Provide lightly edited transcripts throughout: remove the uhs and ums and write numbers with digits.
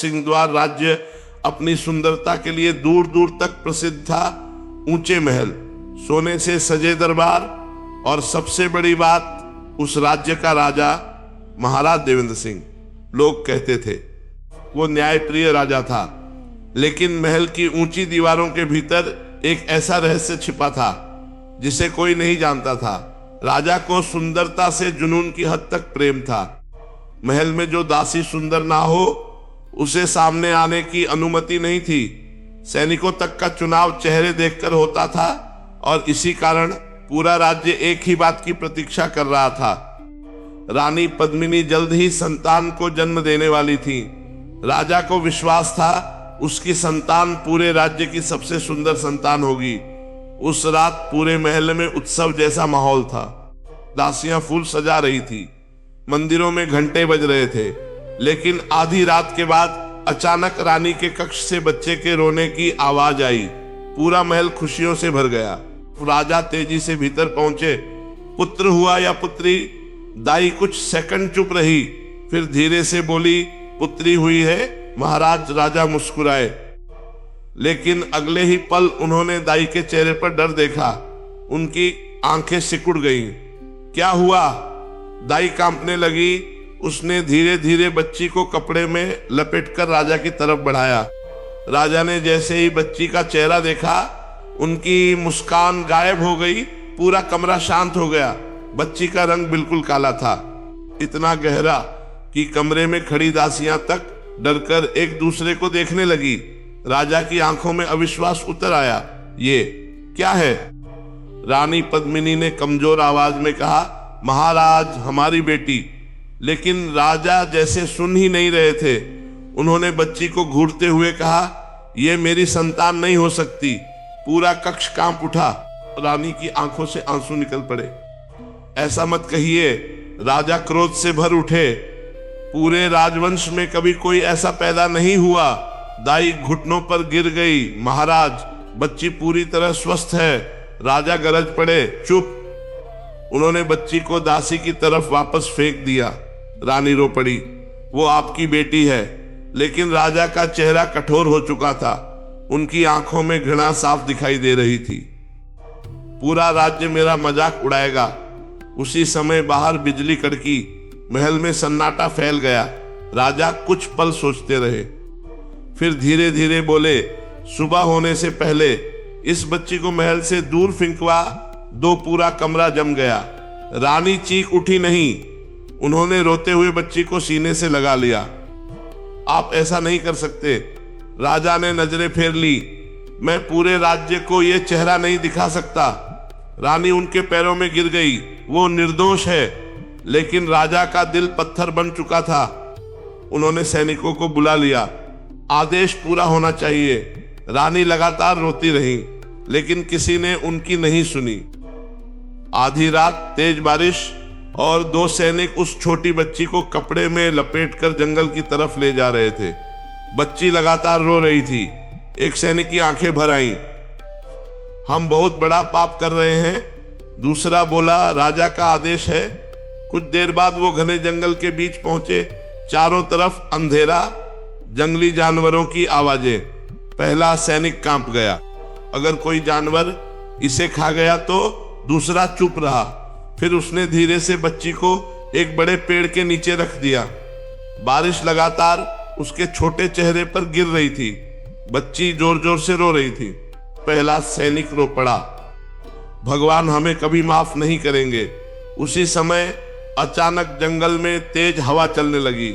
सिंहद्वार राज्य अपनी सुंदरता के लिए दूर दूर तक प्रसिद्ध था। ऊंचे महल, सोने से सजे दरबार और सबसे बड़ी बात, उस राज्य का राजा महाराज देवेंद्र सिंह। लोग कहते थे वो न्यायप्रिय राजा था, लेकिन महल की ऊंची दीवारों के भीतर एक ऐसा रहस्य छिपा था जिसे कोई नहीं जानता था। राजा को सुंदरता से जुनून की हद तक प्रेम था। महल में जो दासी सुंदर ना हो उसे सामने आने की अनुमति नहीं थी। सैनिकों तक का चुनाव चेहरे देखकर होता था और इसी कारण पूरा राज्य एक ही बात की प्रतीक्षा कर रहा था। रानी पद्मिनी जल्द ही संतान को जन्म देने वाली थी। राजा को विश्वास था उसकी संतान पूरे राज्य की सबसे सुंदर संतान होगी। उस रात पूरे महल में उत्सव जैसा माहौल था। दासियां फूल सजा रही थी, मंदिरों में घंटे बज रहे थे, लेकिन आधी रात के बाद अचानक रानी के कक्ष से बच्चे के रोने की आवाज आई। पूरा महल खुशियों से भर गया। राजा तेजी से भीतर पहुंचे। पुत्र हुआ या पुत्री? दाई कुछ सेकंड चुप रही, फिर धीरे से बोली, पुत्री हुई है महाराज। राजा मुस्कुराए, लेकिन अगले ही पल उन्होंने दाई के चेहरे पर डर देखा। उनकी आंखें सिकुड़ गईं। क्या हुआ? दाई कांपने लगी। उसने धीरे धीरे बच्ची को कपड़े में लपेटकर राजा की तरफ बढ़ाया। राजा ने जैसे ही बच्ची का चेहरा देखा, उनकी मुस्कान गायब हो गई। पूरा कमरा शांत हो गया। बच्ची का रंग बिल्कुल काला था, इतना गहरा कि कमरे में खड़ी दासियां तक डरकर एक दूसरे को देखने लगी। राजा की आंखों में अविश्वास उतर आया। ये क्या है? रानी पद्मिनी ने कमजोर आवाज में कहा, महाराज, हमारी बेटी। लेकिन राजा जैसे सुन ही नहीं रहे थे। उन्होंने बच्ची को घूरते हुए कहा, यह मेरी संतान नहीं हो सकती। पूरा कक्ष कांप उठा। रानी की आंखों से आंसू निकल पड़े। ऐसा मत कहिए। राजा क्रोध से भर उठे। पूरे राजवंश में कभी कोई ऐसा पैदा नहीं हुआ। दाई घुटनों पर गिर गई। महाराज, बच्ची पूरी तरह स्वस्थ है। राजा गरज पड़े, चुप। उन्होंने बच्ची को दासी की तरफ वापस फेंक दिया। रानी रो पड़ी, वो आपकी बेटी है। लेकिन राजा का चेहरा कठोर हो चुका था। उनकी आंखों में घृणा साफ दिखाई दे रही थी। पूरा राज्य मेरा मजाक उड़ाएगा। उसी समय बाहर बिजली कड़की। महल में सन्नाटा फैल गया। राजा कुछ पल सोचते रहे, फिर धीरे धीरे बोले, सुबह होने से पहले इस बच्ची को महल से दूर फेंकवा दो। पूरा कमरा जम गया। रानी चीख उठी नहीं। उन्होंने रोते हुए बच्ची को सीने से लगा लिया। आप ऐसा नहीं कर सकते। राजा ने नजरें फेर ली। मैं पूरे राज्य को यह चेहरा नहीं दिखा सकता। रानी उनके पैरों में गिर गई। वो निर्दोष है। लेकिन राजा का दिल पत्थर बन चुका था। उन्होंने सैनिकों को बुला लिया। आदेश पूरा होना चाहिए। रानी लगातार रोती रही, लेकिन किसी ने उनकी नहीं सुनी। आधी रात तेज बारिश और दो सैनिक उस छोटी बच्ची को कपड़े में लपेटकर जंगल की तरफ ले जा रहे थे। बच्ची लगातार रो रही थी। एक सैनिक की आंखें भर आईं। हम बहुत बड़ा पाप कर रहे हैं। दूसरा बोला, राजा का आदेश है। कुछ देर बाद वो घने जंगल के बीच पहुंचे। चारों तरफ अंधेरा, जंगली जानवरों की आवाजें। पहला सैनिक कांप गया। अगर कोई जानवर इसे खा गया तो? दूसरा चुप रहा। फिर उसने धीरे से बच्ची को एक बड़े पेड़ के नीचे रख दिया। बारिश लगातार उसके छोटे चेहरे पर गिर रही थी। बच्ची जोर जोर से रो रही थी। पहला सैनिक रो पड़ा, भगवान हमें कभी माफ नहीं करेंगे। उसी समय अचानक जंगल में तेज हवा चलने लगी।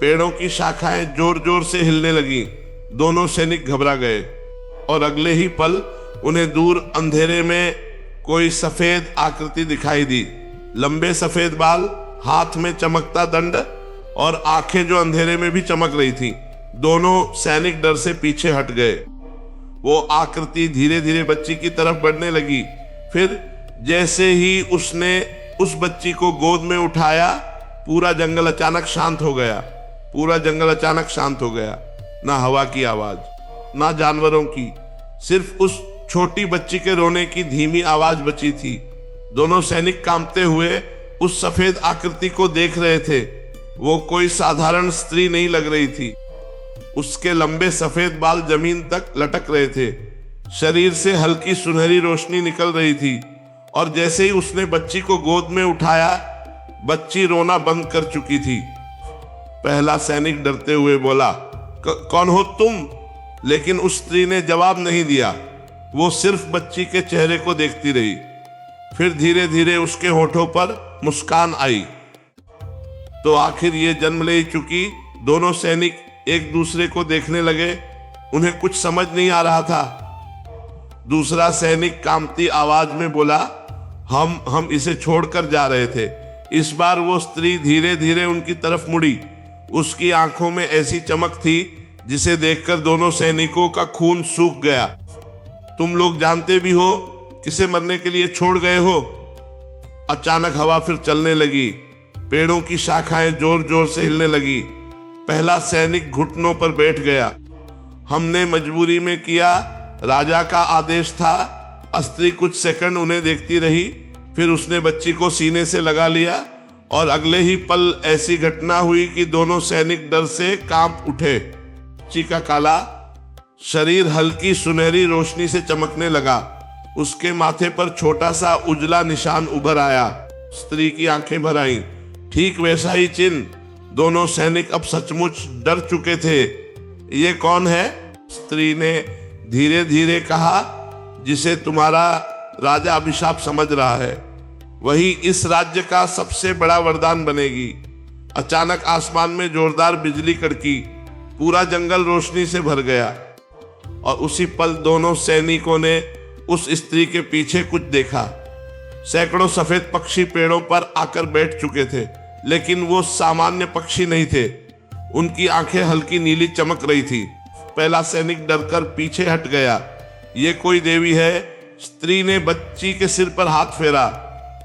पेड़ों की शाखाएं जोर जोर से हिलने लगी। दोनों सैनिक घबरा गए और अगले ही पल उन्हें दूर अंधेरे में कोई सफेद आकृति दिखाई दी। लंबे सफेद बाल, हाथ में चमकता दंड और आंखें जो अंधेरे में भी चमक रही थी। दोनों सैनिक डर से पीछे हट गए। वो आकृति धीरे धीरे बच्ची की तरफ बढ़ने लगी। फिर जैसे ही उसने उस बच्ची को गोद में उठाया, पूरा जंगल अचानक शांत हो गया। पूरा जंगल अचानक शांत हो गया। ना हवा की आवाज, ना जानवरों की, सिर्फ उस छोटी बच्ची के रोने की धीमी आवाज बची थी। दोनों सैनिक कांपते हुए उस सफेद आकृति को देख रहे थे। वो कोई साधारण स्त्री नहीं लग रही थी। उसके लंबे सफेद बाल जमीन तक लटक रहे थे। शरीर से हल्की सुनहरी रोशनी निकल रही थी और जैसे ही उसने बच्ची को गोद में उठाया, बच्ची रोना बंद कर चुकी थी। पहला सैनिक डरते हुए बोला, कौन हो तुम? लेकिन उस स्त्री ने जवाब नहीं दिया। वो सिर्फ बच्ची के चेहरे को देखती रही। फिर धीरे धीरे उसके होठों पर मुस्कान आई। तो आखिर ये जन्म ले चुकी दोनों सैनिक एक दूसरे को देखने लगे। उन्हें कुछ समझ नहीं आ रहा था। दूसरा सैनिक कांपती आवाज में बोला, हम इसे छोड़कर जा रहे थे। इस बार वो स्त्री धीरे धीरे उनकी तरफ मुड़ी। उसकी आंखों में ऐसी चमक थी जिसे देखकर दोनों सैनिकों का खून सूख गया। तुम लोग जानते भी हो किसे मरने के लिए छोड़ गए हो? अचानक हवा फिर चलने लगी। पेड़ों की शाखाएं जोर जोर से हिलने लगी। पहला सैनिक घुटनों पर बैठ गया। हमने मजबूरी में किया, राजा का आदेश था। स्त्री कुछ सेकंड उन्हें देखती रही, फिर उसने बच्ची को सीने से लगा लिया और अगले ही पल ऐसी घटना हुई कि दोनों सैनिक डर से कांप उठे। बच्ची का काला शरीर हल्की सुनहरी रोशनी से चमकने लगा। उसके माथे पर छोटा सा उजला निशान उभर आया। स्त्री की आंखें भर आईं। ठीक वैसा ही चिन्ह। दोनों सैनिक अब सचमुच डर चुके थे। ये कौन है? स्त्री ने धीरे धीरे कहा, जिसे तुम्हारा राजा अभिशाप समझ रहा है, वही इस राज्य का सबसे बड़ा वरदान बनेगी। अचानक आसमान में जोरदार बिजली कड़की। पूरा जंगल रोशनी से भर गया और उसी पल दोनों सैनिकों ने उस स्त्री के पीछे कुछ देखा। सैकड़ों सफेद पक्षी पेड़ों पर आकर बैठ चुके थे, लेकिन वो सामान्य पक्षी नहीं थे। उनकी आंखें हल्की नीली चमक रही थी। पहला सैनिक डरकर पीछे हट गया। ये कोई देवी है? स्त्री ने बच्ची के सिर पर हाथ फेरा,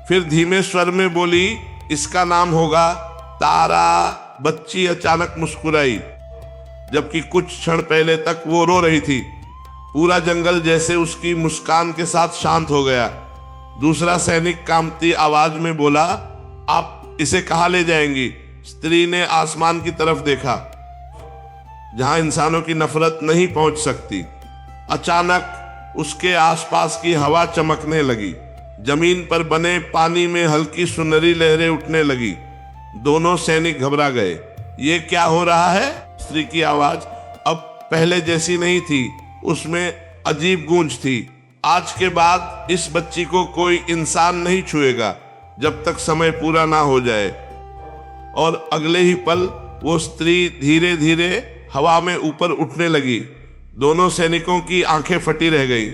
फिर धीमे स्वर में बोली, इसका नाम होगा तारा। बच्ची अचानक मुस्कुराई, जबकि कुछ क्षण पहले तक वो रो रही थी। पूरा जंगल जैसे उसकी मुस्कान के साथ शांत हो गया। दूसरा सैनिक कांपती आवाज में बोला, आप इसे कहाँ ले जाएंगी? स्त्री ने आसमान की तरफ देखा, जहां इंसानों की नफरत नहीं पहुंच सकती। अचानक उसके आसपास की हवा चमकने लगी। जमीन पर बने पानी में हल्की सुनहरी लहरें उठने लगी। दोनों सैनिक घबरा गए। ये क्या हो रहा है? स्त्री की आवाज अब पहले जैसी नहीं थी, उसमें अजीब गूंज थी। आज के बाद इस बच्ची को कोई इंसान नहीं छुएगा जब तक समय पूरा ना हो जाए। और अगले ही पल वो स्त्री धीरे धीरे हवा में ऊपर उठने लगी। दोनों सैनिकों की आंखें फटी रह गई।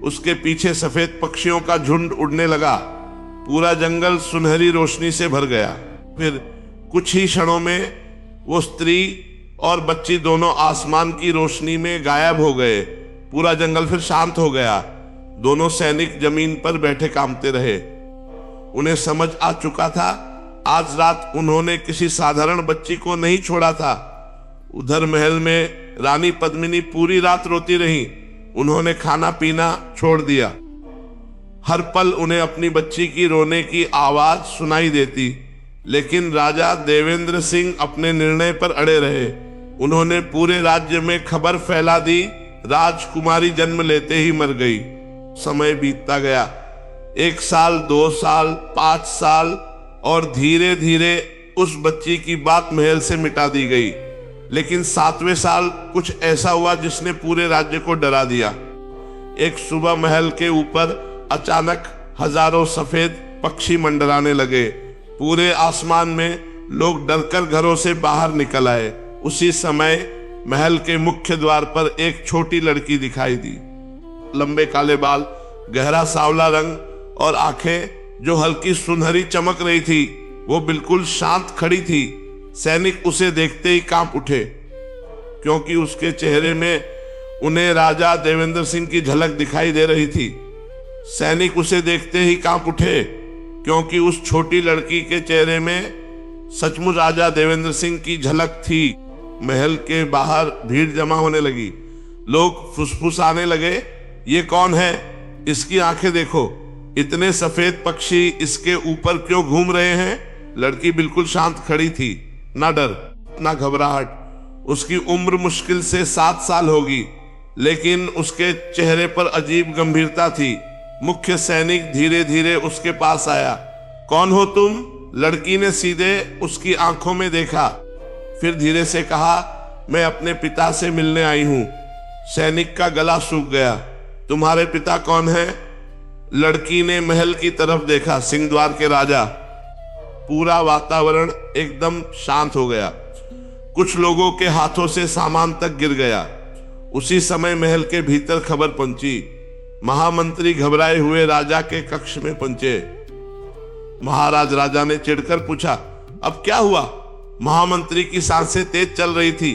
उसके पीछे सफेद पक्षियों का झुंड उड़ने लगा। पूरा जंगल सुनहरी रोशनी से भर गया। फिर कुछ ही क्षणों में वो स्त्री और बच्ची दोनों आसमान की रोशनी में गायब हो गए। पूरा जंगल फिर शांत हो गया। दोनों सैनिक जमीन पर बैठे कांपते रहे। उन्हें समझ आ चुका था, आज रात उन्होंने किसी साधारण बच्ची को नहीं छोड़ा था। उधर महल में रानी पद्मिनी पूरी रात रोती रही। उन्होंने खाना पीना छोड़ दिया। हर पल उन्हें अपनी बच्ची की रोने की आवाज सुनाई देती, लेकिन राजा देवेंद्र सिंह अपने निर्णय पर अड़े रहे। उन्होंने पूरे राज्य में खबर फैला दी, राजकुमारी जन्म लेते ही मर गई। समय बीतता गया। 1 साल, 2 साल, 5 साल और धीरे धीरे उस बच्ची की बात महल से मिटा दी गई। लेकिन 7वें साल कुछ ऐसा हुआ जिसने पूरे राज्य को डरा दिया। एक सुबह महल के ऊपर अचानक हजारों सफेद पक्षी मंडराने लगे। पूरे आसमान में लोग डरकर घरों से बाहर निकल आए। उसी समय महल के मुख्य द्वार पर एक छोटी लड़की दिखाई दी। लंबे काले बाल, गहरा सांवला रंग और आंखें जो हल्की सुनहरी चमक रही थी। वो बिल्कुल शांत खड़ी थी। सैनिक उसे देखते ही कांप उठे, क्योंकि उसके चेहरे में उन्हें राजा देवेंद्र सिंह की झलक दिखाई दे रही थी। सैनिक उसे देखते ही कांप उठे, क्योंकि उस छोटी लड़की के चेहरे में सचमुच राजा देवेंद्र सिंह की झलक थी। महल के बाहर भीड़ जमा होने लगी। लोग फुसफुसाने लगे, ये कौन है? इसकी आंखें देखो, इतने सफेद पक्षी इसके ऊपर क्यों घूम रहे हैं? लड़की बिल्कुल शांत खड़ी थी, ना डर ना घबराहट। उसकी उम्र मुश्किल से 7 साल होगी, लेकिन उसके चेहरे पर अजीब गंभीरता थी। मुख्य सैनिक धीरे धीरे उसके पास आया। कौन हो तुम? लड़की ने सीधे उसकी आंखों में देखा, फिर धीरे से कहा, मैं अपने पिता से मिलने आई हूं। सैनिक का गला सूख गया। तुम्हारे पिता कौन है? लड़की ने महल की तरफ देखा, सिंहद्वार के राजा। पूरा वातावरण एकदम शांत हो गया। कुछ लोगों के हाथों से सामान तक गिर गया। उसी समय महल के भीतर खबर पहुंची। महामंत्री घबराए हुए राजा के कक्ष में पहुंचे। महाराज राजा ने चिढ़कर पूछा, अब क्या हुआ? महामंत्री की सांसें तेज चल रही थी।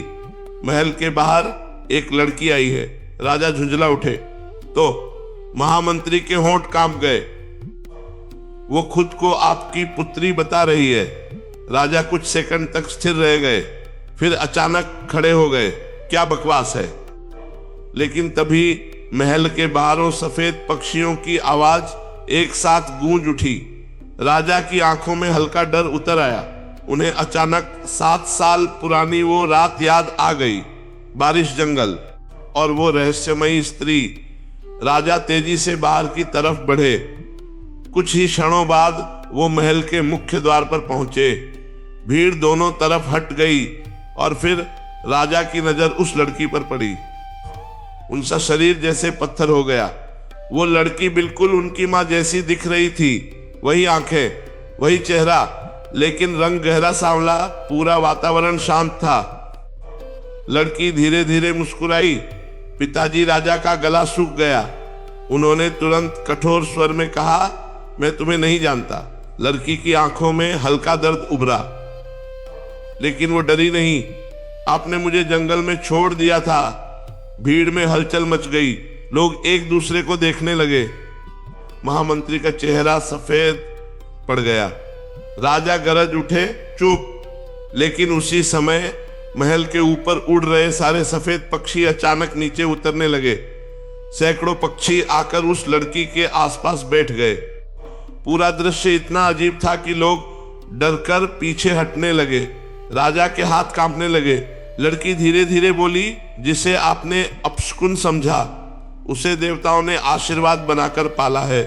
महल के बाहर एक लड़की आई है। राजा झुंझला उठे तो महामंत्री के होंठ कांप गए। वो खुद को आपकी पुत्री बता रही है। राजा कुछ सेकंड तक स्थिर रह गए, फिर अचानक खड़े हो गए। क्या बकवास है? लेकिन तभी महल के बाहरों सफेद पक्षियों की आवाज एक साथ गूंज उठी। राजा की आंखों में हल्का डर उतर आया। उन्हें अचानक 7 साल पुरानी वो रात याद आ गई। बारिश, जंगल और वो रहस्यमयी स्त्री। राजा तेजी से बाहर की तरफ बढ़े। कुछ ही क्षणों बाद वो महल के मुख्य द्वार पर पहुंचे। भीड़ दोनों तरफ हट गई और फिर राजा की नजर उस लड़की पर पड़ी। उनका शरीर जैसे पत्थर हो गया। वो लड़की बिल्कुल उनकी मां जैसी दिख रही थी। वही आंखें, वही चेहरा, लेकिन रंग गहरा सांवला। पूरा वातावरण शांत था। लड़की धीरे धीरे मुस्कुराई। पिताजी राजा का गला सूख गया। उन्होंने तुरंत कठोर स्वर में कहा, मैं तुम्हें नहीं जानता। लड़की की आंखों में हल्का दर्द उभरा, लेकिन वो डरी नहीं। आपने मुझे जंगल में छोड़ दिया था। भीड़ में हलचल मच गई। लोग एक दूसरे को देखने लगे। महामंत्री का चेहरा सफेद पड़ गया। राजा गरज उठे, चुप। लेकिन उसी समय महल के ऊपर उड़ रहे सारे सफेद पक्षी अचानक नीचे उतरने लगे। सैकड़ों पक्षी आकर उस लड़की के आसपास बैठ गए। पूरा दृश्य इतना अजीब था कि लोग डरकर पीछे हटने लगे। राजा के हाथ कांपने लगे। लड़की धीरे धीरे बोली, जिसे आपने अपशकुन समझा, उसे देवताओं ने आशीर्वाद बनाकर पाला है।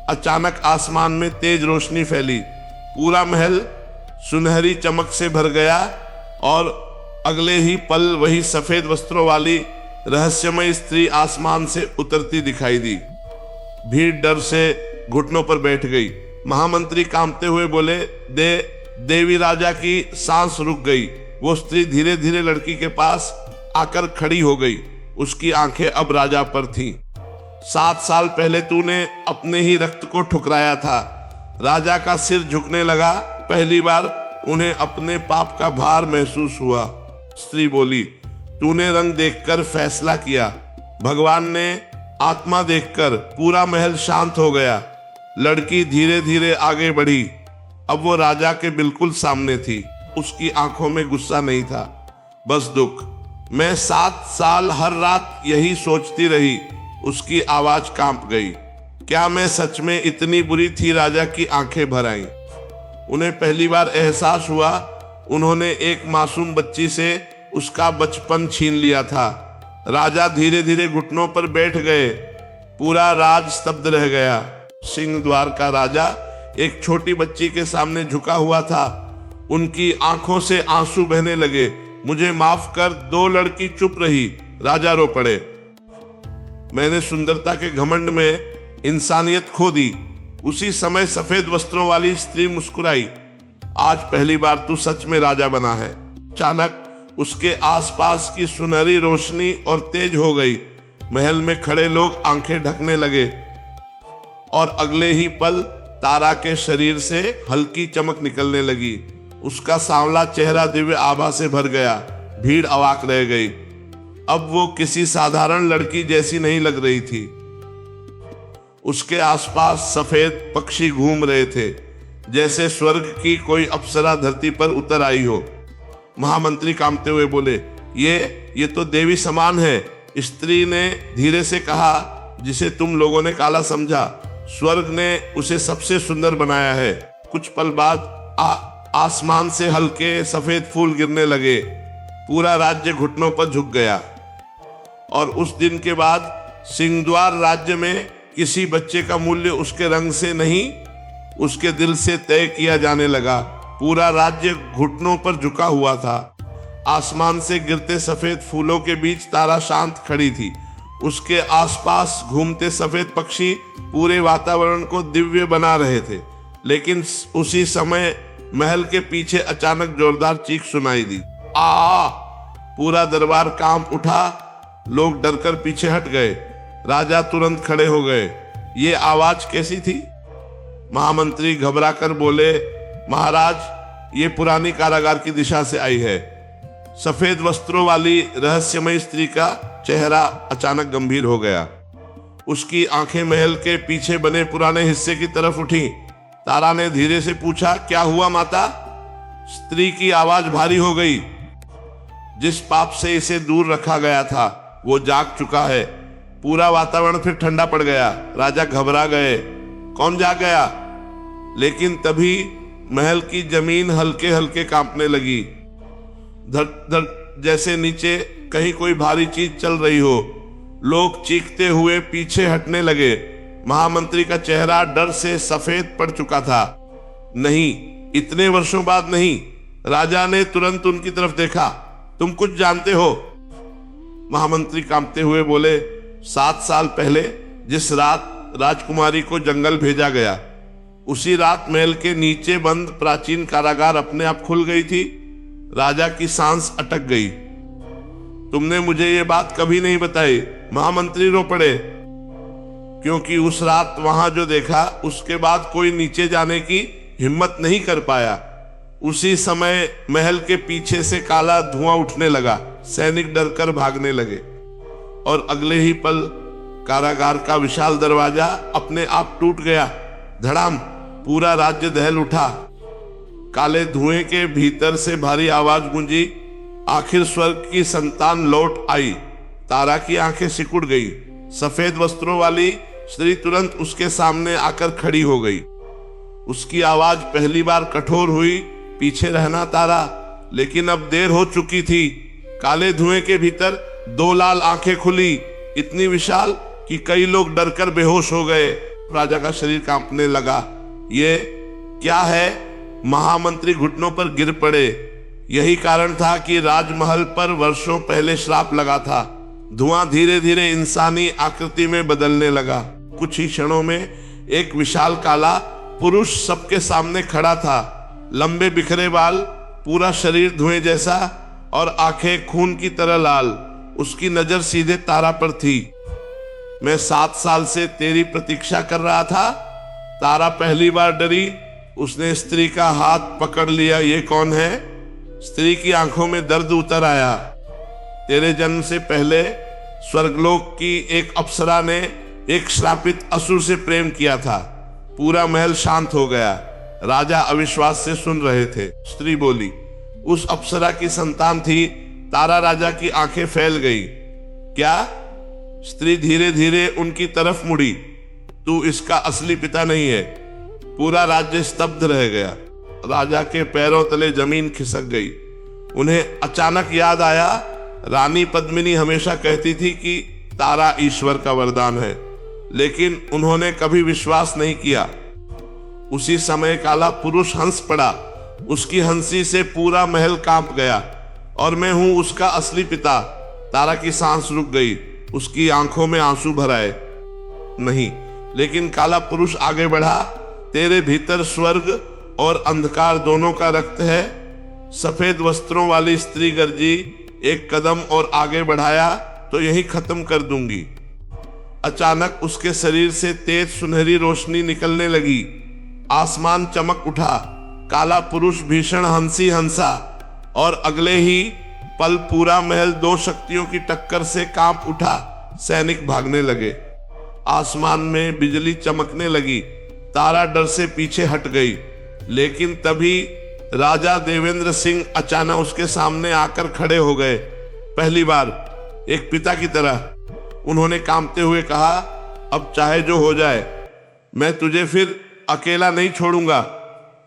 अचानक आसमान में तेज रोशनी फैली। पूरा महल सुनहरी चमक से भर गया और अगले ही पल वही सफेद वस्त्रों वाली रहस्यमय स्त्री आसमान से उतरती दिखाई दी। भीड़ डर से घुटनों पर बैठ गई। महामंत्री कांपते हुए बोले, देवी। राजा की सांस रुक गई। वो स्त्री धीरे धीरे लड़की के पास आकर खड़ी हो गई। उसकी आंखें अब राजा पर थीं। 7 साल पहले तूने अपने ही रक्त को ठुकराया था। राजा का सिर झुकने लगा। पहली बार उन्हें अपने पाप का भार महसूस हुआ। स्त्री बोली, तूने रंग देखकर फैसला किया। भगवान ने आत्मा देखकर। पूरा महल शांत हो गया। लड़की धीरे धीरे आगे बढ़ी। अब वो राजा के बिल्कुल सामने थी। उसकी आंखों में गुस्सा नहीं था, बस दुख। मैं 7 साल हर रात यही सोचती रही। उसकी आवाज कांप गई। क्या मैं सच में इतनी बुरी थी? राजा की आंखें भर आईं। उन्हें पहली बार एहसास हुआ उन्होंने एक मासूम बच्ची से उसका बचपन छीन लिया था। राजा धीरे धीरे घुटनों पर बैठ गए। पूरा राज स्तब्ध रह गया। सिंहद्वार का राजा एक छोटी बच्ची के सामने झुका हुआ था। उनकी आंखों से आंसू बहने लगे। मुझे माफ कर। 2 लड़की चुप रही। राजा रो पड़े। मैंने सुंदरता के घमंड में इंसानियत खो दी। उसी समय सफेद वस्त्रों वाली स्त्री मुस्कुराई। आज पहली बार तू सच में राजा बना है। अचानक उसके आसपास की सुनहरी रोशनी और तेज हो गई। महल में खड़े लोग आंखें ढकने लगे और अगले ही पल तारा के शरीर से हल्की चमक निकलने लगी। उसका सांवला चेहरा दिव्य आभा से भर गया। भीड़ अवाक रह गई। अब वो किसी साधारण लड़की जैसी नहीं लग रही थी। उसके आसपास सफेद पक्षी घूम रहे थे, जैसे स्वर्ग की कोई अप्सरा धरती पर उतर आई हो। महामंत्री कांपते हुए बोले, ये तो देवी समान है। स्त्री ने धीरे से कहा, जिसे तुम लोगों ने काला समझा, स्वर्ग ने उसे सबसे सुंदर बनाया है। कुछ पल बाद आसमान से हल्के सफेद फूल गिरने लगे। पूरा राज्य घुटनों पर झुक गया। और उस दिन के बाद सिंहद्वार राज्य में किसी बच्चे का मूल्य उसके रंग से नहीं, उसके दिल से तय किया जाने लगा। पूरा राज्य घुटनों पर झुका हुआ था। आसमान से गिरते सफेद फूलों के बीच तारा शांत खड़ी थी। उसके आसपास घूमते सफेद पक्षी पूरे वातावरण को दिव्य बना रहे थे। लेकिन उसी समय महल के पीछे अचानक जोरदार चीख सुनाई दी। आ! पूरा दरबार कांप उठा। लोग डरकर पीछे हट गए। राजा तुरंत खड़े हो गए। ये आवाज कैसी थी? महामंत्री घबराकर बोले, महाराज, ये पुरानी कारागार की दिशा से आई है। सफेद वस्त्रों वाली रहस्यमयी स्त्री का चेहरा अचानक गंभीर हो गया। उसकी आंखें महल के पीछे बने पुराने हिस्से की तरफ उठी। तारा ने धीरे से पूछा, क्या हुआ माता? स्त्री की आवाज भारी हो गई। जिस पाप से इसे दूर रखा गया था वो जाग चुका है। पूरा वातावरण फिर ठंडा पड़ गया। राजा घबरा गए। कौन जाग गया? लेकिन तभी महल की जमीन हल्के हल्के कांपने लगी। धड़ धड़ जैसे नीचे कहीं कोई भारी चीज चल रही हो। लोग चीखते हुए पीछे हटने लगे। महामंत्री का चेहरा डर से सफेद पड़ चुका था। नहीं, इतने वर्षों बाद नहीं। राजा ने तुरंत उनकी तरफ देखा। तुम कुछ जानते हो? महामंत्री कांपते हुए बोले, 7 साल पहले जिस रात राजकुमारी को जंगल भेजा गया, उसी रात महल के नीचे बंद प्राचीन कारागार अपने आप खुल गई थी। राजा की सांस अटक गई। तुमने मुझे ये बात कभी नहीं बताई। महामंत्री रो पड़े, क्योंकि उस रात वहां जो देखा उसके बाद कोई नीचे जाने की हिम्मत नहीं कर पाया। उसी समय महल के पीछे से काला धुआं उठने लगा। सैनिक डरकर भागने लगे और अगले ही पल कारागार का विशाल दरवाजा अपने आप टूट गया। धड़ाम! पूरा राज्य दहल उठा। काले धुएं के भीतर से भारी आवाज गूंजी, आखिर स्वर्ग की संतान लौट आई। तारा की आंखें सिकुड़ गई। सफेद वस्त्रों वाली स्त्री तुरंत उसके सामने आकर खड़ी हो गई। उसकी आवाज पहली बार कठोर हुई, पीछे रहना तारा। लेकिन अब देर हो चुकी थी। काले धुएं के भीतर 2 लाल आंखें खुली, इतनी विशाल कि कई लोग डरकर बेहोश हो गए। राजा का शरीर कांपने लगा। ये क्या है? महामंत्री घुटनों पर गिर पड़े। यही कारण था कि राजमहल पर वर्षों पहले श्राप लगा था। धुआं धीरे धीरे इंसानी आकृति में बदलने लगा। कुछ ही क्षणों में एक विशाल काला पुरुष सबके सामने खड़ा था। लंबे बिखरे बाल, पूरा शरीर धुएं जैसा और आंखें खून की तरह लाल। उसकी नजर सीधे तारा पर थी। मैं 7 साल से तेरी प्रतीक्षा कर रहा था। तारा पहली बार डरी। उसने स्त्री का हाथ पकड़ लिया। ये कौन है? स्त्री की आंखों में दर्द उतर आया। तेरे जन्म से पहले स्वर्गलोक की एक अप्सरा ने एक श्रापित असुर से प्रेम किया था। पूरा महल शांत हो गया। राजा अविश्वास से सुन रहे थे। स्त्री बोली, उस अप्सरा की संतान थी। तारा राजा की आंखें फैल गई। क्या? स्त्री धीरे धीरे उनकी तरफ मुड़ी। तू इसका असली पिता नहीं है। पूरा राज्य स्तब्ध रह गया। राजा के पैरों तले जमीन खिसक गई। उन्हें अचानक याद आया, रानी पद्मिनी हमेशा कहती थी कि तारा ईश्वर का वरदान है, लेकिन उन्होंने कभी विश्वास नहीं किया। उसी समय काला पुरुष हंस पड़ा। उसकी हंसी से पूरा महल कांप गया। और मैं हूं उसका असली पिता। तारा की सांस रुक गई। उसकी आंखों में आंसू भर आए। नहीं, लेकिन काला पुरुष आगे बढ़ा। तेरे भीतर स्वर्ग और अंधकार दोनों का रक्त है। सफेद वस्त्रों वाली स्त्री गर्जी। एक कदम और आगे बढ़ाया तो यही खत्म कर दूंगी। अचानक उसके शरीर से तेज सुनहरी रोशनी निकलने लगी। आसमान चमक उठा। काला पुरुष भीषण हंसी हंसा और अगले ही पल पूरा महल 2 शक्तियों की टक्कर से कांप उठा। सैनिक भागने लगे। आसमान में बिजली चमकने लगी। तारा डर से पीछे हट गई। लेकिन तभी राजा देवेंद्र सिंह अचानक उसके सामने आकर खड़े हो गए। पहली बार एक पिता की तरह उन्होंने कांपते हुए कहा, अब चाहे जो हो जाए, मैं तुझे फिर अकेला नहीं छोड़ूंगा।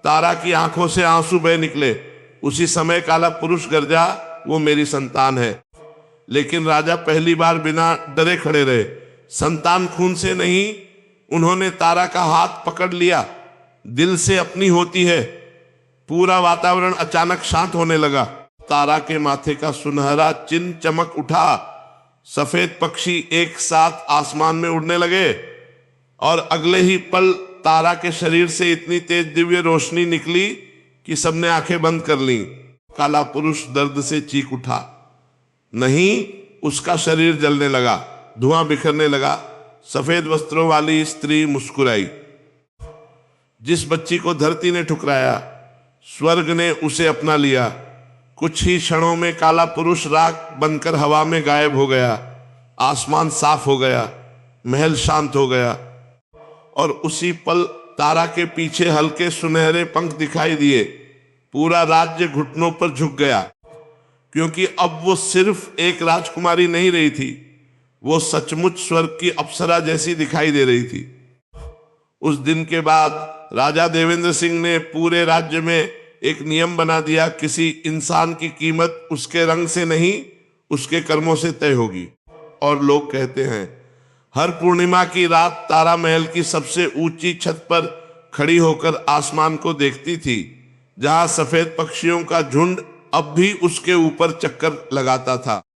तारा की आंखों से आंसू बह निकले। उसी समय काला पुरुष गरजा, वो मेरी संतान है। लेकिन राजा पहली बार बिना डरे खड़े रहे। संतान खून से नहीं, उन्होंने तारा का हाथ पकड़ लिया। दिल से अपनी होती है। पूरा वातावरण अचानक शांत होने लगा। तारा के माथे का सुनहरा चिन्ह चमक उठा। सफेद पक्षी एक साथ आसमान में उड़ने लगे और अगले ही पल तारा के शरीर से इतनी तेज दिव्य रोशनी निकली कि सबने आंखें बंद कर लीं। काला पुरुष दर्द से चीख उठा। नहीं, उसका शरीर जलने लगा, धुआं बिखरने लगा। सफेद वस्त्रों वाली स्त्री मुस्कुराई। जिस बच्ची को धरती ने ठुकराया, स्वर्ग ने उसे अपना लिया। कुछ ही क्षणों में काला पुरुष राख बनकर हवा में गायब हो गया। आसमान साफ हो गया, महल शांत हो गया और उसी पल तारा के पीछे हल्के सुनहरे पंख दिखाई दिए। पूरा राज्य घुटनों पर झुक गया, क्योंकि अब वो सिर्फ एक राजकुमारी नहीं रही थी, वो सचमुच स्वर्ग की अप्सरा जैसी दिखाई दे रही थी। उस दिन के बाद राजा देवेंद्र सिंह ने पूरे राज्य में एक नियम बना दिया, किसी इंसान की कीमत उसके रंग से नहीं, उसके कर्मों से तय होगी। और लोग कहते हैं, हर पूर्णिमा की रात तारा महल की सबसे ऊंची छत पर खड़ी होकर आसमान को देखती थी, जहां सफेद पक्षियों का झुंड अब भी उसके ऊपर चक्कर लगाता था।